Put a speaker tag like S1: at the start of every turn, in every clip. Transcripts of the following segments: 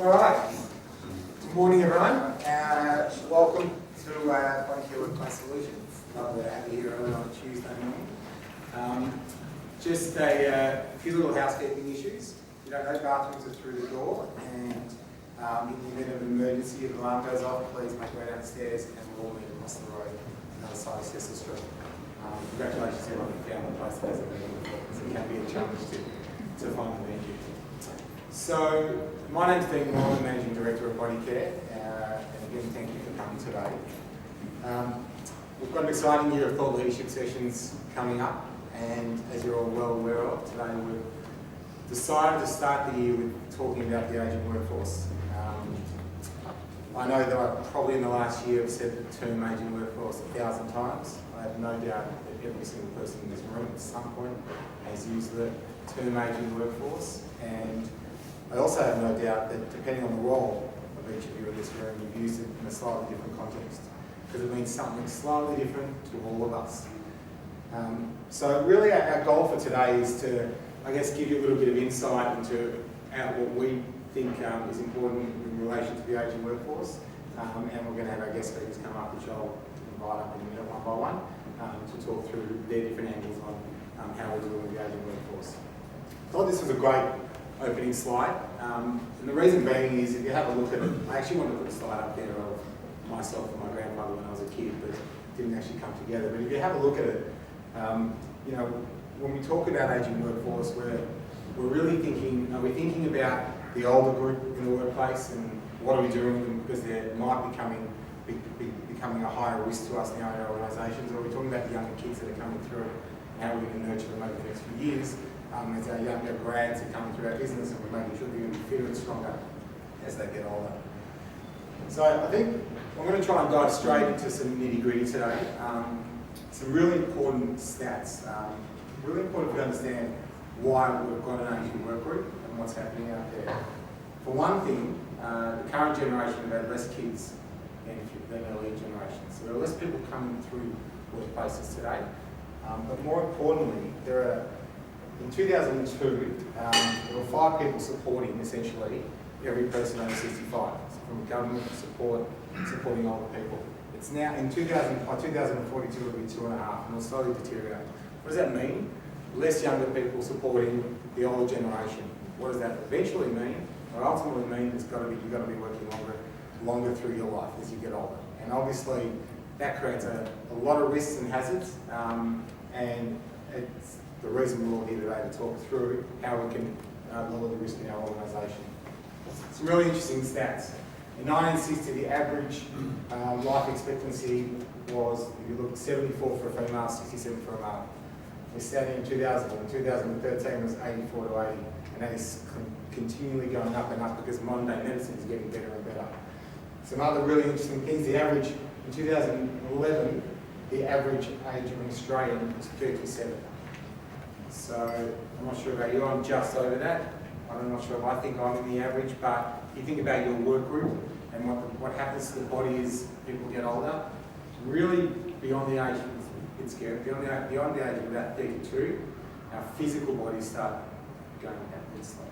S1: All right. Good morning, everyone. Welcome to Bodycare Workplace Solutions. Lovely to have you here early on a Tuesday morning. Just a few little housekeeping issues. You don't know, bathrooms are through the door, and in the event of an emergency, if the alarm goes off, please make your way downstairs, and we'll all meet across the road on the other side of Cecil Street. Congratulations to everyone who found the place that hasn't been before, because it can be a challenge to find the venue. So, my name's Dean Moore, I'm Managing Director of Bodycare, and again, thank you for coming today. We've got an exciting year of thought leadership sessions coming up, and as you're all well aware of, today we've decided to start the year with talking about the ageing workforce. I know that I probably in the last year have said the term ageing workforce 1,000 times. I have no doubt that every single person in this room at some point has used the term ageing workforce, and I also have no doubt that depending on the role of each of you in this room, you've used it in a slightly different context, because it means something slightly different to all of us. So really our goal for today is to, I guess, give you a little bit of insight into what we think is important in relation to the ageing workforce, and we're going to have our guest speakers come up, which I'll invite up in a minute one by one, to talk through their different angles on how we're dealing with the ageing workforce. I thought this was a great opening slide, and the reason being is if you have a look at it, I actually wanted to put a slide up there of myself and my grandmother when I was a kid, but it didn't actually come together. But if you have a look at it, you know, when we talk about ageing workforce, we're really thinking, are we thinking about the older group in the workplace and what are we doing with them because they might be becoming a higher risk to us now in our organisations, or are we talking about the younger kids that are coming through and how we're going to nurture them over the next few years as our younger grads are coming through our business, and we're making sure they're going to be fitter and stronger as they get older. So I think I'm going to try and dive straight into some nitty-gritty today. Some really important stats, really important to understand why we've got an ageing work group and what's happening out there. For one thing, the current generation have had less kids than earlier generations. So there are less people coming through workplaces today. But more importantly, in 2002, there were 5 people supporting essentially every person over 65. So from government supporting older people. It's now, by 2042, it'll be 2.5, and it'll slowly deteriorate. What does that mean? Less younger people supporting the older generation. What does that eventually mean? What ultimately means you've got to be working longer through your life as you get older. And obviously, that creates a lot of risks and hazards, and it's the reason we're all here today to talk through how we can lower the risk in our organisation. Some really interesting stats. In 1960, the average life expectancy was, if you look, 74 for a female, 67 for a male. We're standing in 2000, and 2013 was 84 to 80, and that is continually going up and up because modern day medicine is getting better and better. Some other really interesting things, the average, in 2011, the average age of an Australian was 37. So, I'm not sure about you, I'm just over that. I'm not sure if I think I'm in the average, but you think about your work group and what happens to the body as people get older, really beyond the age, it's scary, beyond the age of about 32, our physical bodies start going backwards slowly.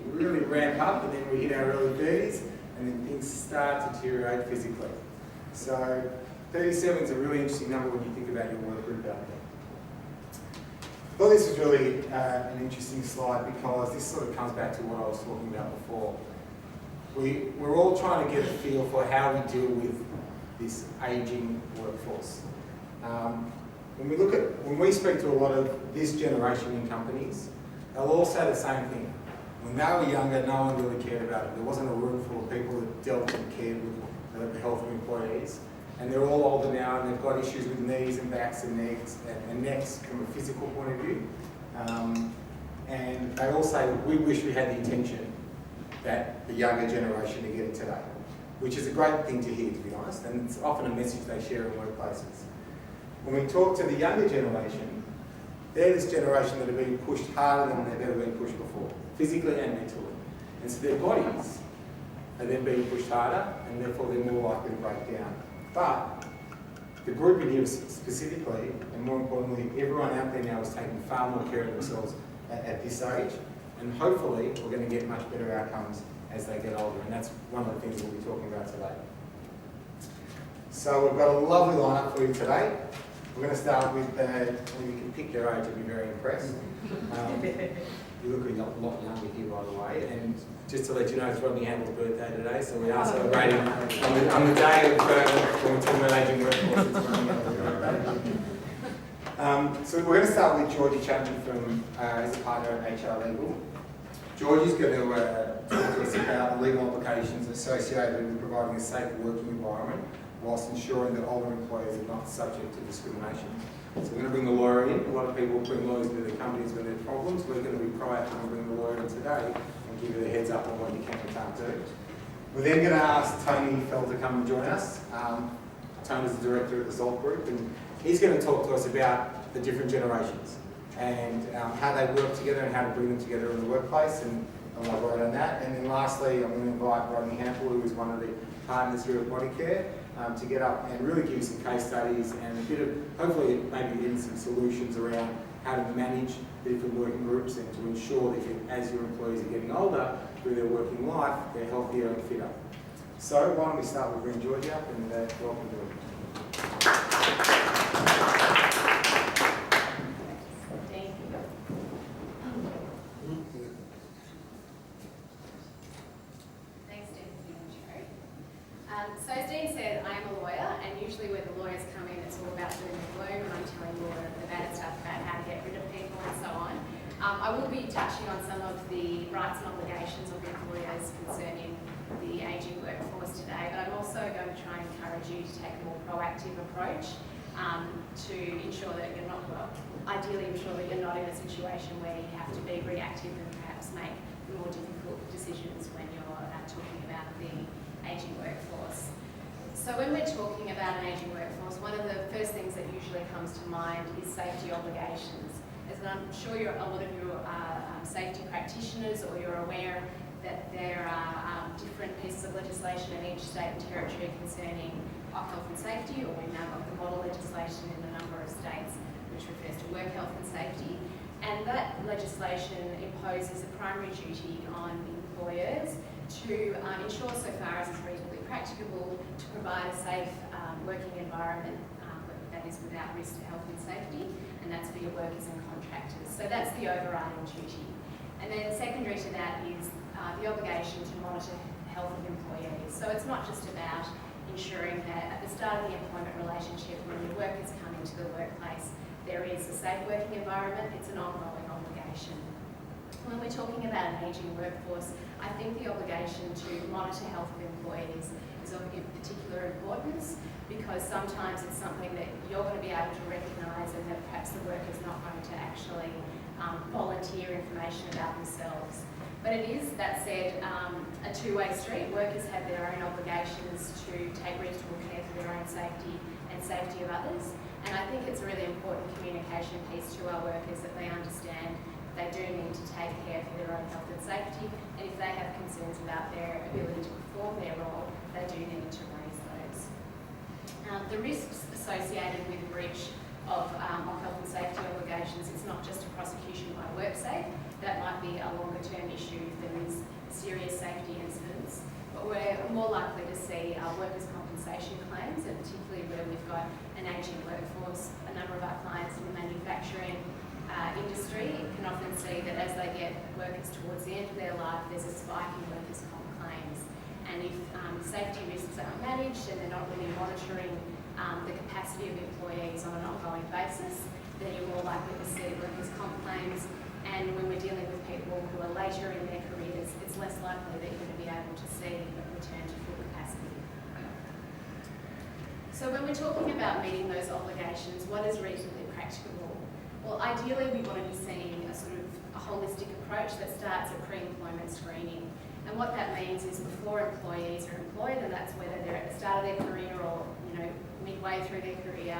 S1: We really ramp up and then we hit our early 30s and then things start to deteriorate physically. So 37 is a really interesting number when you think about your work group out there. I thought this was really an interesting slide because this sort of comes back to what I was talking about before. We're all trying to get a feel for how we deal with this ageing workforce. When we speak to a lot of this generation in companies, they'll all say the same thing. When they were younger, no one really cared about it. There wasn't a room full of people that dealt and cared with the health of employees. And they're all older now, and they've got issues with knees and backs and necks from a physical point of view. And they all say, we wish we had the attention that the younger generation are getting today, which is a great thing to hear, to be honest, and it's often a message they share in workplaces. When we talk to the younger generation, they're this generation that are being pushed harder than they've ever been pushed before, physically and mentally. And so their bodies are then being pushed harder, and therefore they're more likely to break down. But the group in here specifically, and more importantly, everyone out there now is taking far more care of themselves at this age, and hopefully we're going to get much better outcomes as they get older, and that's one of the things we'll be talking about today. So we've got a lovely lineup for you today. We're going to start with, when you can pick your age, you'll be very impressed. You look a lot younger here, by the way, and just to let you know, it's Rodney Hamill's birthday today, so we are celebrating on the day of when we're talking about ageing workforce. It's Rodney Hamill's birthday. So we're going to start with Georgie Chapman from, as a partner at HR Legal. Georgie's going to talk to us about the legal obligations associated with providing a safe working environment whilst ensuring that older employees are not subject to discrimination. So we're going to bring the lawyer in. A lot of people bring lawyers into their companies when there are problems. We're going to be proactive and bring the lawyer in today and give you the heads up on what you can and can't do. We're then going to ask Tony Fell to come and join us. Tony's the director at the Zolt Group, and he's going to talk to us about the different generations and how they work together and how to bring them together in the workplace, and elaborate on that. And then lastly, I'm going to invite Rodney Hampel, who is one of the partners here at Bodycare, to get up and really give you some case studies and a bit of, hopefully, maybe even some solutions around how to manage different working groups and to ensure that as your employees are getting older through their working life, they're healthier and fitter. So why don't we start with bringing Georgie up, and welcome to it.
S2: So as Dean said, I am a lawyer, and usually when the lawyers come in, it's all about doom and gloom, and I'm telling you all the bad stuff about how to get rid of people and so on. I will be touching on some of the rights and obligations of employers concerning the ageing workforce today, but I'm also going to try and encourage you to take a more proactive approach to ensure that you're not, well, ideally ensure that you're not in a situation where you have to be reactive and perhaps make more difficult decisions when you're talking about the ageing workforce. So when we're talking about an ageing workforce, one of the first things that usually comes to mind is safety obligations. As I'm sure a lot of you are safety practitioners, or you're aware that there are different pieces of legislation in each state and territory concerning health and safety, or we've now got the model legislation in a number of states which refers to work health and safety. And that legislation imposes a primary duty on employers to ensure, so far as is reasonably practicable, to provide a safe working environment that is without risk to health and safety, and that's for your workers and contractors. So that's the overriding duty. And then secondary to that is the obligation to monitor health of employees. So it's not just about ensuring that at the start of the employment relationship, when your workers come into the workplace, there is a safe working environment. It's an ongoing obligation. When we're talking about an ageing workforce, I think the obligation to monitor health of employees is of particular importance, because sometimes it's something that you're going to be able to recognise and that perhaps the worker's not going to actually volunteer information about themselves. But it is, that said, a two-way street. Workers have their own obligations to take reasonable care for their own safety and safety of others. And I think it's a really important communication piece to our workers that they understand they do need to take care for their own health and safety, and if they have concerns about their ability to perform their role, they do need to raise those. The risks associated with breach of health and safety obligations, it's not just a prosecution by WorkSafe. That might be a longer term issue if there is serious safety incidents, but we're more likely to see workers' compensation claims, and particularly where we've got an ageing workforce. A number of our clients in the manufacturing industry can often see that as they get workers towards the end of their life, there's a spike in workers' comp claims. And if safety risks aren't managed and they're not really monitoring the capacity of employees on an ongoing basis, then you're more likely to see workers' comp claims. And when we're dealing with people who are later in their careers, it's less likely that you're going to be able to see a return to full capacity. So when we're talking about meeting those obligations, what is reasonably practicable? Well, ideally we want to be seeing a sort of a holistic approach that starts at pre-employment screening. And what that means is before employees are employed, and that's whether they're at the start of their career or midway through their career,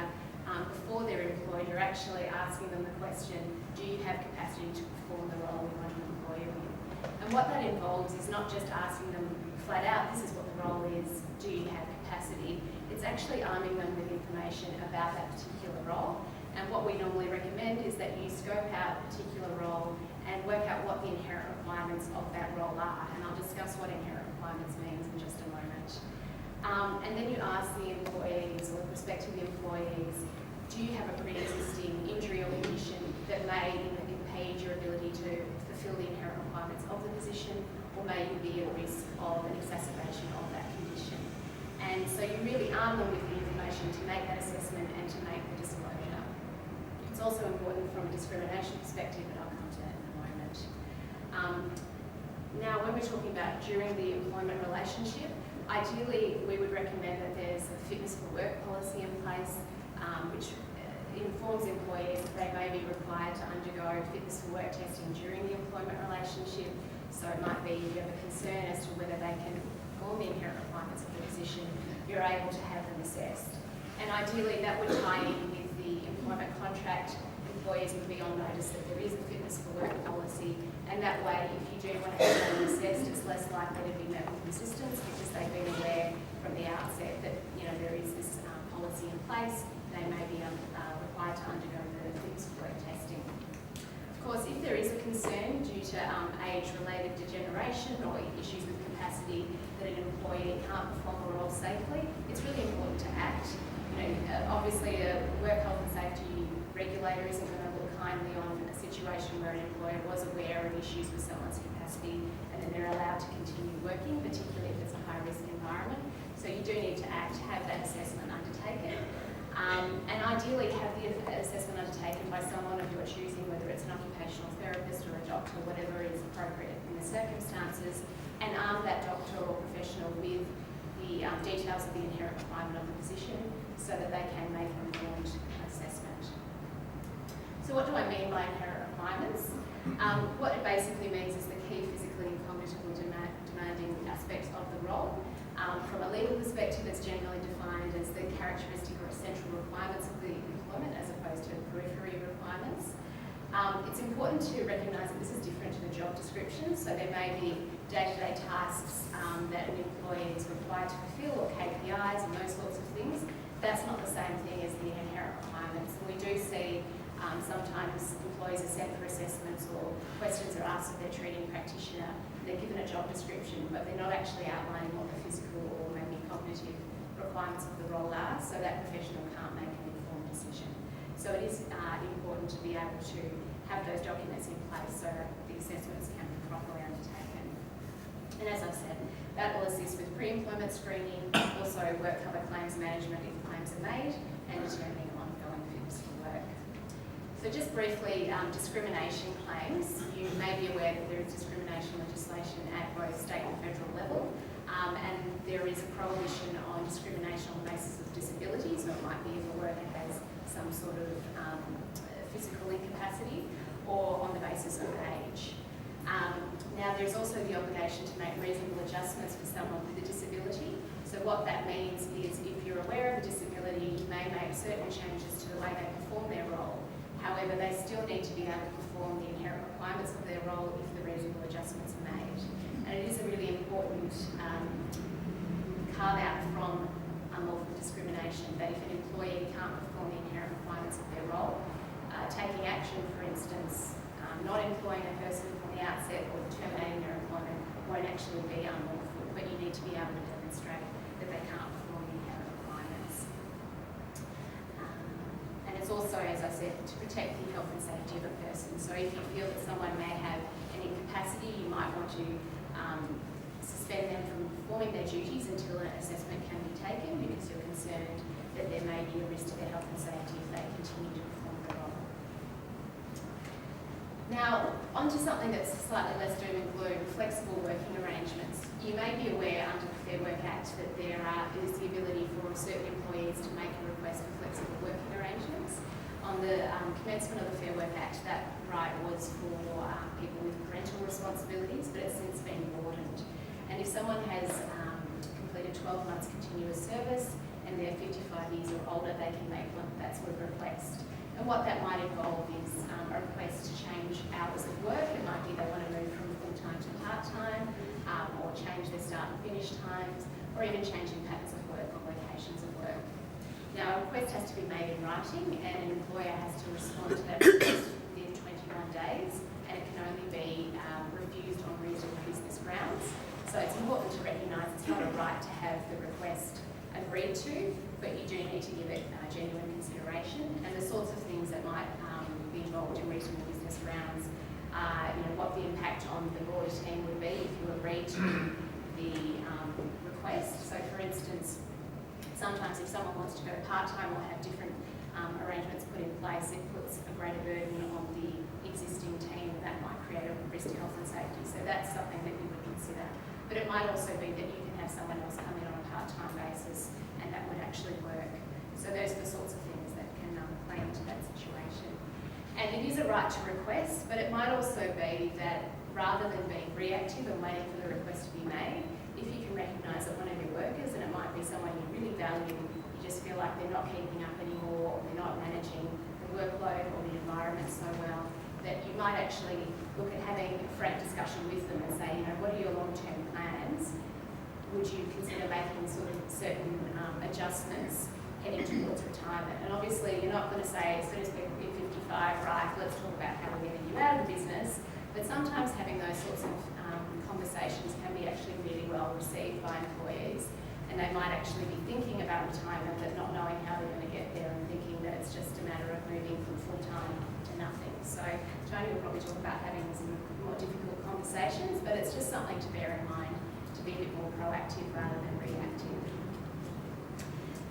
S2: before they're employed, you're actually asking them the question, do you have capacity to perform the role we want to employ you in? And what that involves is not just asking them flat out, this is what the role is, do you have capacity? It's actually arming them with information about that particular role. And what we normally recommend is that you scope out a particular role and work out what the inherent requirements of that role are. And I'll discuss what inherent requirements means in just a moment. And then you ask the employees or prospective employees, do you have a pre-existing injury or condition that may impede your ability to fulfil the inherent requirements of the position, or may you be at risk of an exacerbation of that condition? And so you really arm them with the information to make that assessment and to make the disclosure. It's also important from a discrimination perspective, and I'll come to that in a moment. Now, when we're talking about during the employment relationship, ideally we would recommend that there's a fitness for work policy in place, which informs employees that they may be required to undergo fitness for work testing during the employment relationship. So it might be you have a concern as to whether they can perform the inherent requirements of the position, you're able to have them assessed. And ideally that would tie in with the employment contract. Employees would be on notice that there is a fitness for work policy, and that way if you do want to have them assessed, it's less likely to be met with resistance because they've been aware from the outset that there is this policy in place. They may be required to undergo the fitness for work testing. Of course, if there is a concern due to age-related degeneration or issues with capacity that an employee can't perform a role safely, it's really important to act. Obviously a work health and safety regulator isn't going to look kindly on a situation where an employer was aware of issues with someone's capacity and then they're allowed to continue working, particularly if it's a high-risk environment. So you do need to act, have that assessment undertaken, and ideally have the assessment undertaken by someone of your choosing, whether it's an occupational therapist or a doctor, whatever is appropriate in the circumstances, and arm that doctor or professional with the details of the inherent requirement of the position so that they can make an informed assessment. So what do I mean by inherent requirements? What it basically means is the key physically and cognitively demanding aspects of the role. From a legal perspective, it's generally defined as the characteristic or essential requirements of the employment as opposed to periphery requirements. It's important to recognise that this is different to the job description, so there may be day-to-day tasks that an employee is required to fulfil, or KPIs and those sorts of things. That's not the same thing as the inherent requirements. We do see sometimes employees are sent for assessments or questions are asked of their treating practitioner. They're given a job description, but they're not actually outlining what the physical or maybe cognitive requirements of the role are, so that professional can't make an informed decision. So it is important to be able to have those documents in place so that the assessments can be properly undertaken. And as I've said, that will assist with pre-employment screening, also work cover claims management if claims are made, and determining ongoing fitness for work. So just briefly, discrimination claims. You may be aware that there is discrimination legislation at both state and federal level, and there is a prohibition on discrimination on the basis of disability, so it might be if a worker has some sort of physical incapacity, or on the basis of age. Now there's also the obligation to make reasonable adjustments for someone with a disability. So what that means is if you're aware of a disability, you may make certain changes to the way they perform their role. However, they still need to be able to perform the inherent requirements of their role if the reasonable adjustments are made. And it is a really important carve out from unlawful discrimination, that if an employee can't perform the inherent requirements of their role, taking action, for instance, not employing a person from the outset or terminating their employment won't actually be unlawful, but you need to be able to demonstrate that they can't perform the inherent requirements. And it's also, as I said, to protect the health and safety of a person. So if you feel that someone may have an incapacity, you might want to suspend them from performing their duties until an assessment can be taken because you're concerned that there may be a risk to their health and safety if they continue to perform the role. Now, onto something that's slightly less doom and gloom, flexible working arrangements. You may be aware under the Fair Work Act that there is the ability for certain employees to make a request for flexible working arrangements. On the commencement of the Fair Work Act, that right was for people with parental responsibilities, but it's since been broadened. And if someone has completed 12 months continuous service and they're 55 years or older, they can make that sort of request. And what that might involve is a request to change hours of work. It might be they want to move from full-time to part-time, or change their start and finish times, or even changing patterns of work or locations of work. Now, a request has to be made in writing, and an employer has to respond to that request within 21 days, and it can only be refused on reasonable business grounds. So it's important to recognise it's not a right to have the request agreed to, but you do need to give it genuine consideration, and the sorts of things that might be involved in reasonable business grounds are, what the impact on the broader team would be if you agreed to the request. So for instance, sometimes if someone wants to go part-time or have different arrangements put in place, it puts a greater burden on the existing team that might create a risk to health and safety. So that's something that you would consider. But it might also be that you can have someone else come in on a part-time basis and that would actually work. So those are the sorts of things that can play into that situation. And it is a right to request, but it might also be that rather than being reactive and waiting for the request to be made, if you can recognise that one of your workers, and it might be someone you really value, you just feel like they're not keeping up anymore, or they're not managing the workload or the environment so well, that you might actually look at having a frank discussion with them and say, you know, what are your long-term plans? Would you consider making sort of certain adjustments heading towards retirement? And obviously you're not going to say, as soon as people get 55, right, let's talk about how we're getting you out of the business. But sometimes having those sorts of conversations can be actually really well received by employees, and they might actually be thinking about retirement but not knowing how they're going to get there, and thinking that it's just a matter of moving from full-time to nothing. So Tony will probably talk about having some more difficult conversations, but it's just something to bear in mind, to be a bit more proactive rather than reactive.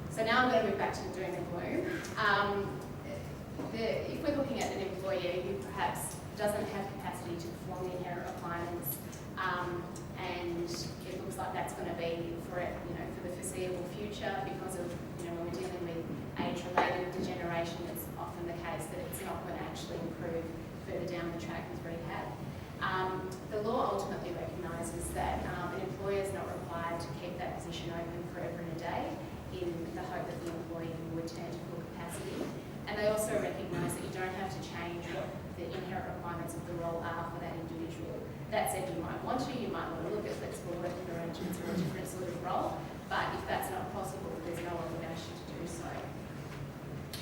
S2: So now I'm going to move back to the doom and gloom. If we're looking at an employee who perhaps doesn't have capacity to perform the inherent requirements, and it looks like that's going to be for the foreseeable future, because of when we're dealing with age-related degeneration, it's often the case that it's not going to actually improve further down the track with rehab. The law ultimately recognises that an employer is not required to keep that position open forever and a day in the hope that the employee will return to full capacity. And they also recognise that you don't have to change what the inherent requirements of the role are for that individual. That said, you might want to look at flexible working arrangements or a different sort of role, but if that's not possible, there's no obligation to do so.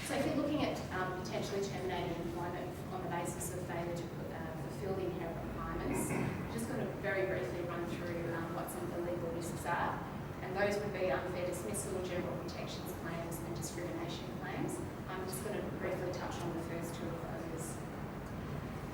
S2: So if you're looking at potentially terminating employment on the basis of failure to fulfil the inherent requirements, I'm just going to very briefly run through what some of the legal risks are. And those would be unfair dismissal, general protections claims and discrimination claims. I'm just going to briefly touch on the first two of those.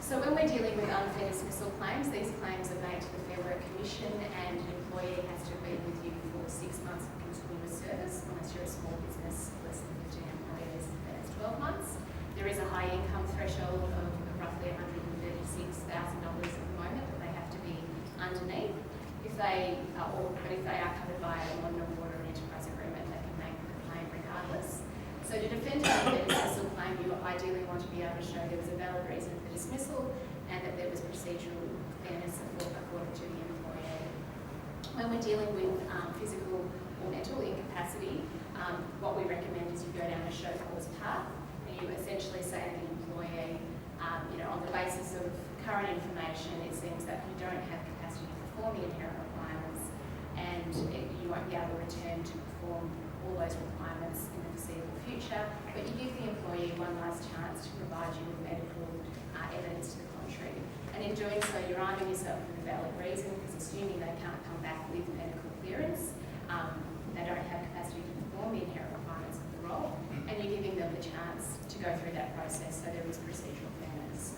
S2: So when we're dealing with unfair dismissal claims, these claims are made to the Fair Work Commission, and an employee has to be with you for 6 months of continuous service, unless you're a small business, less than 15 employees, then it's 12 months. There is a high income threshold of roughly $136,000 at the moment that they have to be underneath. If they are covered by a modern award or an enterprise agreement, they can make the claim regardless. So to defend an unfair dismissal claim, you ideally want to be able to show there was a valid reason for dismissal and that there was procedural fairness according to the employee. When we're dealing with physical or mental incapacity, what we recommend is you go down a show cause path, and you essentially say to the employee, on the basis of current information, it seems that you don't have capacity to perform the inherent requirements, and you won't be able to return to perform all those requirements in the foreseeable future, but you give the employee one last chance to provide you with medical evidence to the contrary. And in doing so, you're arming yourself with a valid reason, because assuming they can't come back with medical clearance, they don't have capacity to perform the inherent requirements of the role, and you're giving them the chance to go through that process, so there is procedural fairness.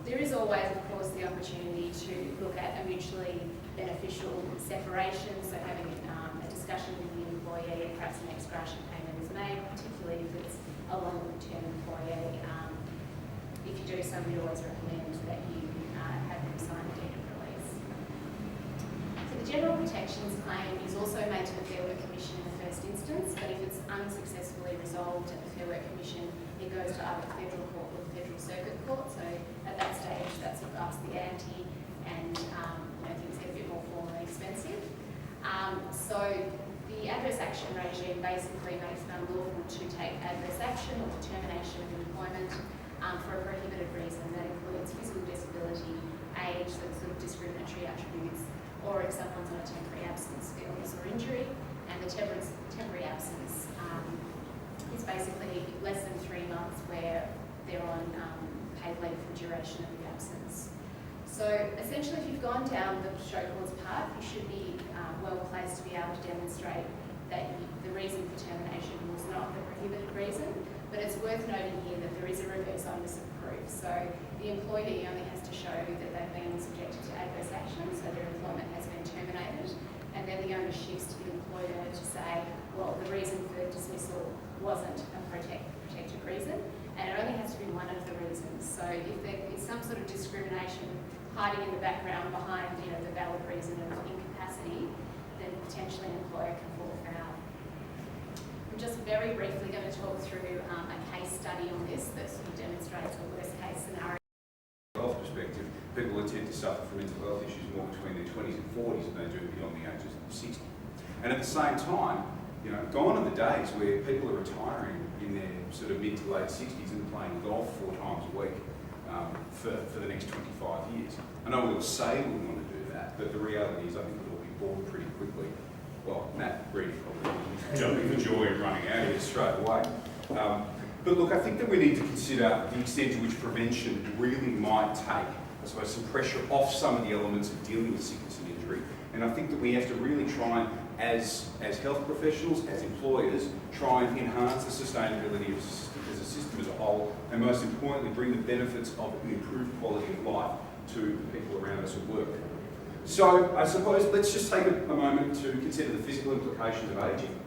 S2: There is always, of course, the opportunity to look at a mutually beneficial separation, so having a discussion with the employee, and perhaps an ex gratia payment is made, particularly if it's a longer-term employee. If you do so, we always recommend that you have them sign a deed of release. So the general protections claim is also made to the Fair Work Commission in the first instance, but if it's unsuccessfully resolved at the Fair Work Commission, it goes to either the Federal Court or the Federal Circuit Court. So at that stage, that's what ups the ante, and things get a bit more formal and expensive. So the adverse action regime basically makes it unlawful to take adverse action or termination of employment for a prohibited reason. That includes physical disability, age, so sort of discriminatory attributes, or if someone's on a temporary absence for illness or injury. And the temporary absence is basically less than 3 months where they're on paid leave for duration of the absence. So essentially, if you've gone down the show cause path, you should be well placed to be able to demonstrate that the reason for termination was not the prohibited reason, but it's worth noting here that there is a reverse onus of proof. So the employee only has to show that they've been subjected to adverse action, so their employment has been terminated, and then the onus shifts to the employer to say, well, the reason for dismissal wasn't a protected reason, and it only has to be one of the reasons. So if there is some sort of discrimination hiding in the background behind, the valid reason of incapacity, then potentially an employer can fall foul. I'm just very briefly going to talk through a case study on this that sort of demonstrates a worst case scenario.
S3: Health perspective, people that tend to suffer from mental health issues more between their 20s and 40s than they do beyond the ages of 60. And at the same time, gone are the days where people are retiring in their sort of mid to late 60s and playing golf 4 times a week for the next 25 years. I know we all say we want to do that, but the reality is I think we'll be bored pretty quickly. Well, Matt Reed probably jumping for joy and running out of here straight away. But look, I think that we need to consider the extent to which prevention really might take, I suppose, some pressure off some of the elements of dealing with sickness and injury. And I think that we have to really try and, as health professionals, as employers, try and enhance the sustainability as a system as a whole, and most importantly, bring the benefits of an improved quality of life to the people around us at work. So I suppose let's just take a moment to consider the physical implications of ageing.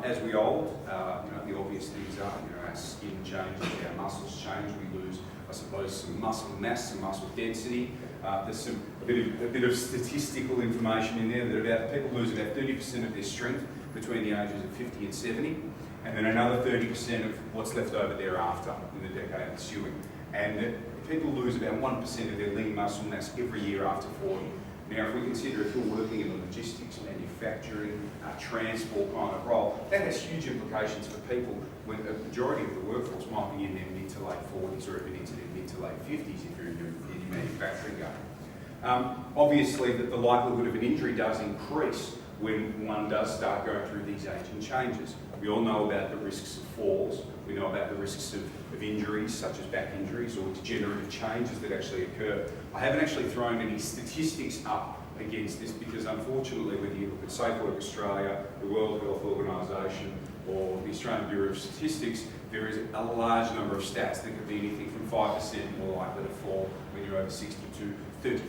S3: As we old, the obvious things are, our skin changes, our muscles change, we lose, I suppose, some muscle mass, some muscle density. There's a bit of statistical information in there that people lose about 30% of their strength between the ages of 50 and 70, and then another 30% of what's left over thereafter in the decade ensuing. And people lose about 1% of their lean muscle mass every year after 40. Now, if we consider if you're working in the logistics, manufacturing, transport kind of role, that has huge implications for people when a majority of the workforce might be in their mid to late 40s or even into their mid to late 50s if you're in your manufacturing game. Obviously, that the likelihood of an injury does increase when one does start going through these aging changes. We all know about the risks of falls. We know about the risks of injuries, such as back injuries or degenerative changes that actually occur. I haven't actually thrown any statistics up against this because, unfortunately, whether you look at Safe Work Australia, the World Health Organisation, or the Australian Bureau of Statistics, there is a large number of stats that could be anything from 5% more likely to fall when you're over 60 to 35%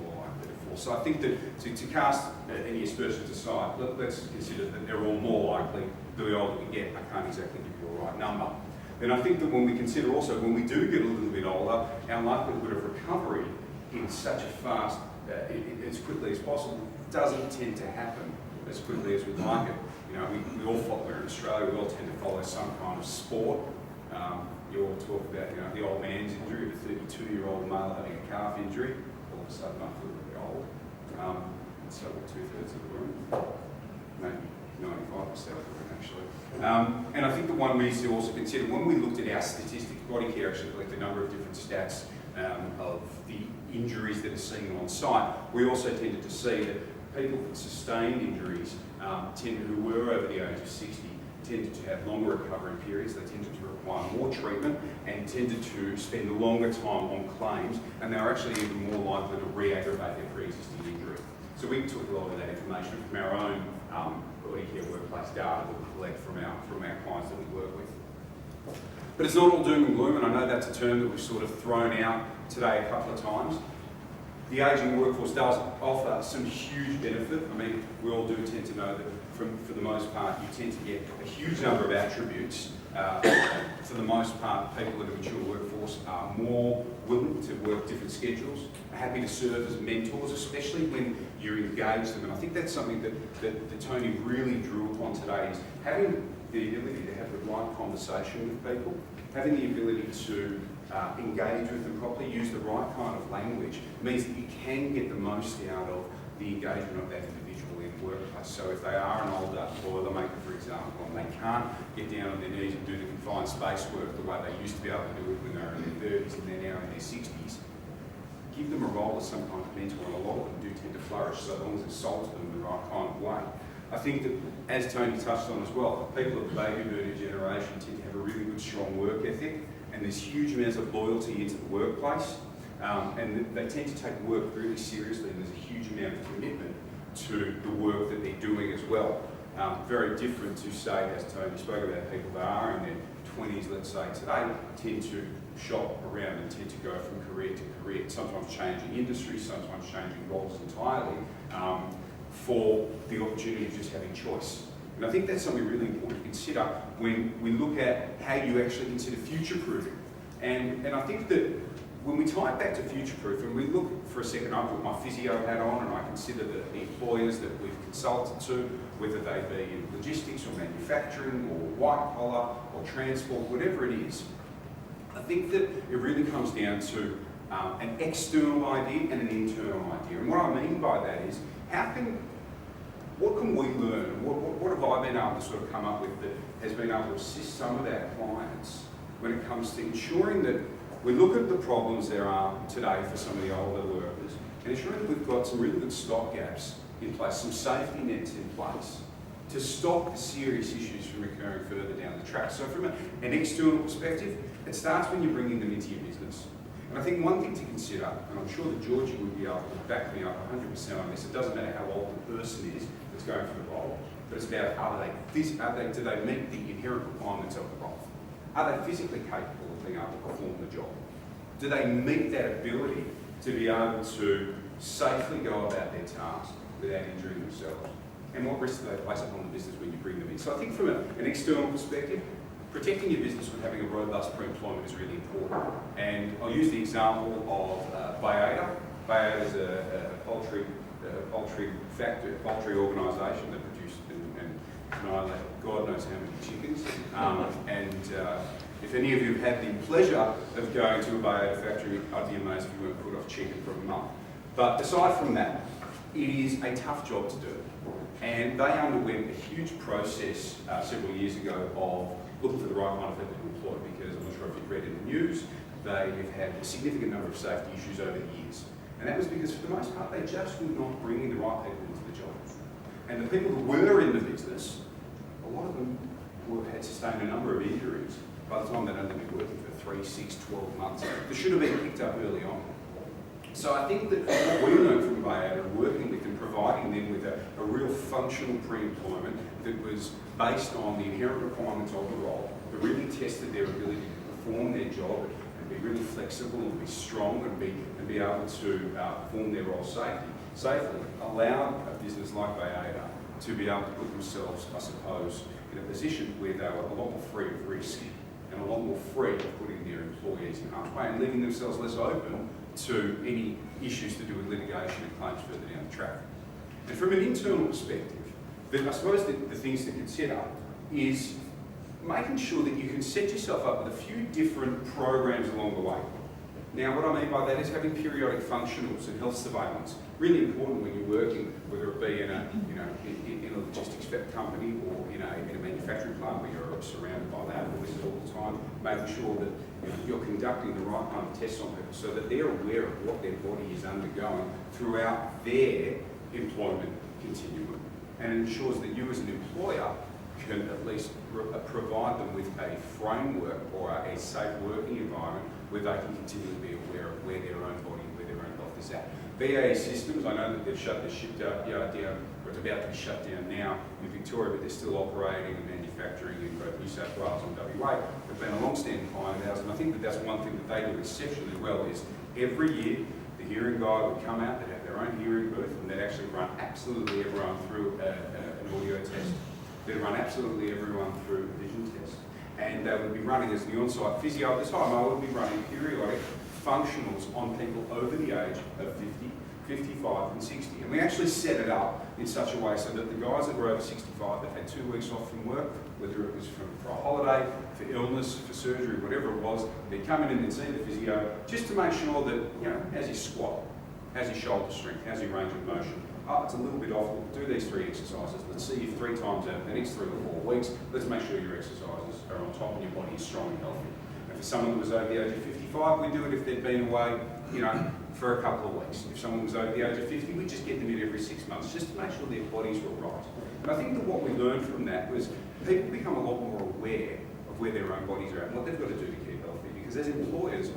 S3: more likely to fall. So I think that to cast any aspersions aside, let's consider that they're all more likely the older we get. I can't exactly give you a right number. Then I think that when we consider also, when we do get a little bit older, our likelihood of recovery in such a fast, as quickly as possible, doesn't tend to happen as quickly as we'd like it. We all follow, we're in Australia, we all tend to follow some kind of sport. You all talk about, the old man's injury, the 32-year-old male having a calf injury. All of a sudden, I feel really old. And so we're 2/3 of the room, maybe 95% of the room, actually. And I think the one we need to also consider, when we looked at our statistics, Bodycare actually collected a number of different stats of the injuries that are seen on site. We also tended to see that people with sustained injuries who were over the age of 60 tended to have longer recovery periods, they tended to require more treatment and tended to spend a longer time on claims, and they were actually even more likely to re-aggravate their pre-existing injury. So we took a lot of that information from our own Bodycare workplace data that we collect from our clients that we work with. But it's not all doom and gloom, and I know that's a term that we've sort of thrown out today a couple of times. The ageing workforce does offer some huge benefit. I mean, we all do tend to know that for the most part, you tend to get a huge number of attributes. For the most part, people in a mature workforce are more willing to work different schedules, are happy to serve as mentors, especially when you engage them. And I think that's something that Tony really drew upon today, is having the ability to have the right conversation with people, having the ability to engage with them properly, use the right kind of language, means that you can get the most out of the engagement of that individual in the workplace. So if they are an older boilermaker, for example, and they can't get down on their knees and do the confined space work the way they used to be able to do it when they were in their 30s and they're now in their 60s, give them a role as some kind of mentor, and a lot of them do tend to flourish so long as it's sold to them in the right kind of way. I think that, as Tony touched on as well, people of the baby boomer generation tend to have a really good, strong work ethic, and there's huge amounts of loyalty into the workplace, and they tend to take work really seriously, and there's a huge amount of commitment to the work that they're doing as well. Very different to, say, as Tony spoke about, people that are in their 20s, let's say today, tend to shop around and tend to go from career to career, sometimes changing industries, sometimes changing roles entirely, for the opportunity of just having choice. And I think that's something really important to consider when we look at how you actually consider future-proofing. And I think that when we tie it back to future-proof, and we look for a second, I put my physio hat on and I consider the employers that we've consulted to, whether they be in logistics or manufacturing or white collar or transport, whatever it is, I think that it really comes down to an external idea and an internal idea. And what I mean by that is, what can we learn? What have I been able to sort of come up with that has been able to assist some of our clients when it comes to ensuring that we look at the problems there are today for some of the older workers and ensuring that we've got some really good stop gaps in place, some safety nets in place to stop the serious issues from occurring further down the track. So from an external perspective, it starts when you're bringing them into your business. And I think one thing to consider, and I'm sure that Georgie would be able to back me up 100% on this, it doesn't matter how old the person is that's going for the role, but it's about do they meet the inherent requirements of the role? Are they physically capable of being able to perform the job? Do they meet that ability to be able to safely go about their task without injuring themselves? And what risks do they place upon the business when you bring them in? So I think from an external perspective, protecting your business with having a robust pre-employment is really important. And I'll use the example of Bayada. Bayada is a poultry organisation that produced and annihilate God knows how many chickens. If any of you have had the pleasure of going to a Bayada factory, I'd be amazed if you weren't put off chicken for a month. But aside from that, it is a tough job to do. And they underwent a huge process several years ago of looking for the right kind of people to employ, because I'm not sure if you've read in the news, they've had a significant number of safety issues over the years. And that was because for the most part, they just were not bringing the right people into the job. And the people who were in the business, a lot of them had sustained a number of injuries by the time they'd only been working for 3, 6, 12 months. They should have been picked up early on. So I think that what we learned from Bayada and working with them, providing them with a real functional pre-employment that was based on the inherent requirements of the role, that really tested their ability to perform their job and be really flexible and be strong and be able to perform their role safely, allowed a business like Bayada to be able to put themselves, I suppose, in a position where they were a lot more free of risk and a lot more free of putting their employees in harm's way and leaving themselves less open to any issues to do with litigation and claims further down the track. And from an internal perspective, I suppose the things to consider is making sure that you can set yourself up with a few different programs along the way. Now, what I mean by that is having periodic functionals and health surveillance. Really important when you're working, whether it be in a logistics company or in a manufacturing plant where you're surrounded by lab voices all the time, making sure that you're conducting the right kind of tests on people so that they're aware of what their body is undergoing throughout their employment continuum. And it ensures that you as an employer can at least provide them with a framework or a safe working environment where they can continually be aware of where their own body, where their own health is at. BAE Systems, I know that they've shut their shipyard down, or it's about to be shut down now in Victoria, but they're still operating and manufacturing in both New South Wales and WA. They've been a long-standing client of ours, and I think that that's one thing that they do exceptionally well is every year the hearing guy would come out, they'd have their own hearing booth, and they'd actually run absolutely everyone through an audio test. They'd run absolutely everyone through a vision test. And they would be running as the on-site physio at the time. I would be running periodic functionals on people over the age of 50, 55 and 60. And we actually set it up in such a way so that the guys that were over 65 that had 2 weeks off from work, whether it was for a holiday, for illness, for surgery, whatever it was, they'd come in and they'd see the physio just to make sure that, how's your squat, how's your shoulder strength, how's your range of motion. Oh, it's a little bit off, we'll do these 3 exercises. Let's see you 3 times over the next 3 or 4 weeks. Let's make sure your exercises are on top and your body is strong and healthy. And for someone that was over the age of 55, we do it if they'd been away, for a couple of weeks. If someone was over the age of 50, we just get them in every 6 months just to make sure their bodies were right. And I think that what we learned from that was people become a lot more aware of where their own bodies are at and what they've got to do to keep healthy. Because as employers,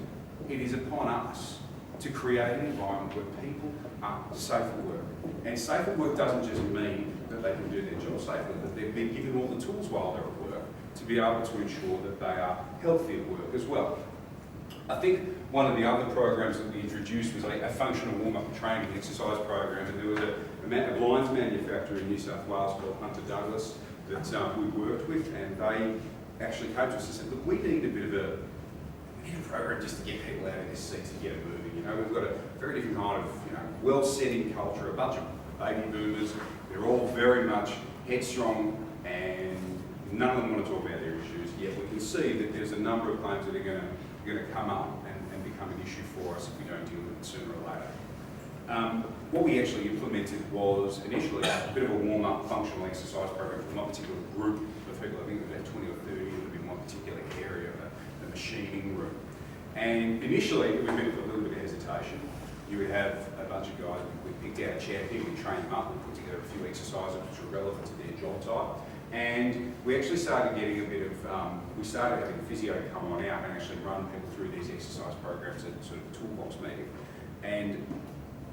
S3: it is upon us to create an environment where people are safe at work. And safe at work doesn't just mean that they can do their job safely, that they've been given all the tools while they're at work to be able to ensure that they are healthy at work as well. I think one of the other programs that we introduced was a functional warm-up training exercise program, and there was a blinds manufacturer in New South Wales called Hunter Douglas that we worked with, and they actually came to us and said, look, we need a program just to get people out of their seats and get it moving. You know, we've got a very different kind of, well-setting culture, a bunch of baby boomers. They're all very much headstrong, and none of them want to talk about their issues. Yet we can see that there's a number of claims that are going to come up and become an issue for us if we don't deal with it sooner or later. What we actually implemented was initially a bit of a warm-up functional exercise program for one particular group of people. I think it was about 20 or 30 that would be in one particular area, the machining room. And initially, it would be a little bit of hesitation. You would have a bunch of guys, we picked out a champion, we trained them up, we put together a few exercises which were relevant to their job type. And we actually started getting a bit of, we started having a physio come on out and actually run people through these exercise programs at sort of a toolbox meeting. And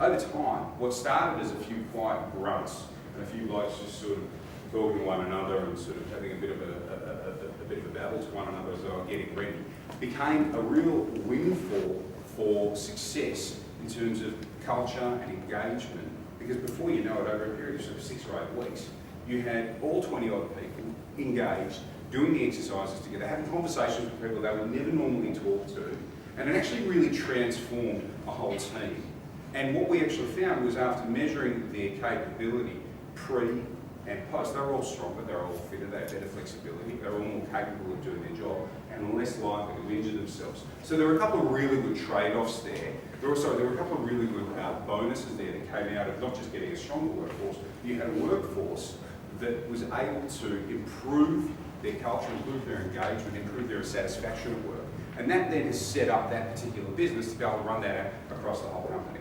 S3: over time, what started as a few quiet grunts and a few blokes just sort of talking to one another and sort of having a bit of a babble to one another as they were getting ready, became a real windfall for success in terms of culture and engagement. Because before you know it, over a period of sort of 6 or 8 weeks, you had all 20 odd people engaged, doing the exercises together, having conversations with people they would never normally talk to, and it actually really transformed a whole team. And what we actually found was after measuring their capability pre and post, they were all stronger, they were all fitter, they had better flexibility, they were all more capable of doing their job and less likely to injure themselves. So there were a couple of really good trade-offs there. There were a couple of really good bonuses there that came out of not just getting a stronger workforce, you had a workforce that was able to improve their culture, improve their engagement, improve their satisfaction at work. And that then has set up that particular business to be able to run that across the whole company.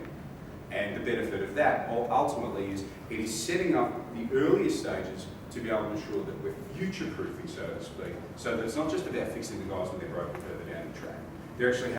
S3: And the benefit of that ultimately is it is setting up the earlier stages to be able to ensure that we're future-proofing, so to speak, so that it's not just about fixing the guys when they're broken further down the track. They're actually